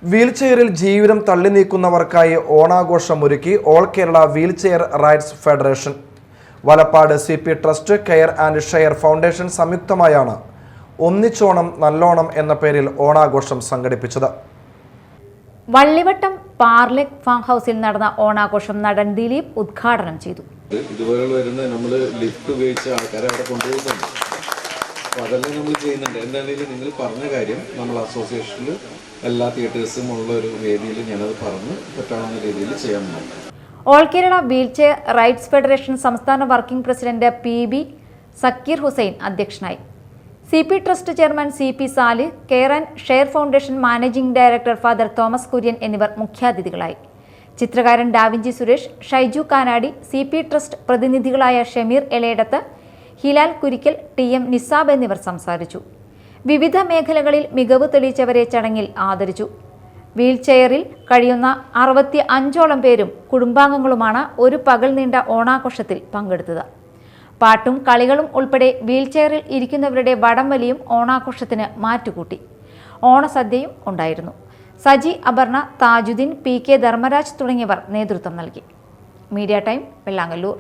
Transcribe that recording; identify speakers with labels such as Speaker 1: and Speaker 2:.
Speaker 1: വീൽചെയറിൽ ജീവിതം തള്ളി നീക്കുന്നവർക്കായി ഓണാഘോഷമൊരുക്കി All Kerala Wheelchair Rights Federation. Valappad CP Trust, Care and Share Foundation സംയുക്തമായാണ് ഒന്നിച്ചോണം നല്ലോണം എന്ന പേരിൽ ഓണാഘോഷം സംഘടിപ്പിച്ചത്.
Speaker 2: വള്ളിവട്ടം പാർലെക് ഫാം ഹൗസിൽ നടന്ന ഓണാഘോഷം നടൻ ദിലീപ് ഉദ്ഘാടനം ചെയ്തു.
Speaker 3: ഇതുപോലുള്ള വരുന്ന നമ്മൾ ലിഫ്റ്റ് ഉപയോഗിച്ച് ആൾക്കാരെ അവിടെ കൊണ്ടുപോകുന്നുണ്ട്. അപ്പോൾ അതെല്ലാം നമ്മൾ ചെയ്യുന്നുണ്ട്. എന്താണെങ്കിലും നിങ്ങൾ പറഞ്ഞ കാര്യം നമ്മൾ അസോസിയേഷനിൽ എല്ലാ തിയേറ്റേഴ്സും ഉള്ള ഒരു വേദിയിൽ ഞാനത് പറഞ്ഞ് പറ്റാവുന്ന രീതിയിൽ ചെയ്യാൻ പോകുന്നു.
Speaker 2: All Kerala Wheelchair Rights Federation സംസ്ഥാന working president PB Sakeer Hussain അധ്യക്ഷനായി. CP Trust chairman CP Salih, Care and Share Foundation managing director father Thomas Kurian എന്നിവർ മുഖ്യാതിഥികളായി. ചിത്രകാരൻ Da Vinci Suresh, Shaiju Kanadi, CP Trust പ്രതിനിധികളായ ഷമീർ എലേടത്ത്, ഹിലാൽ കുരിക്കൽ, TM നിസാബ് എന്നിവർ സംസാരിച്ചു. വിവിധ മേഖലകളിൽ മികവ് തെളിയിച്ചവരെ ചടങ്ങിൽ ആദരിച്ചു. വീൽചെയറിൽ കഴിയുന്ന 65ഓളം പേരും കുടുംബാംഗങ്ങളുമാണ് ഒരു പകൽ നീണ്ട ഓണാഘോഷത്തിൽ പങ്കെടുത്തത്. പാട്ടും കളികളും ഉൾപ്പെടെ വീൽചെയറിൽ ഇരിക്കുന്നവരുടെ വടംവലിയും ഓണാഘോഷത്തിന് മാറ്റുകൂട്ടി. ഓണസദ്യയും ഉണ്ടായിരുന്നു. സജി, അപർണ, താജുദ്ദീൻ, PK ധർമ്മരാജ് തുടങ്ങിയവർ നേതൃത്വം നൽകി. Media time, Vellangallur.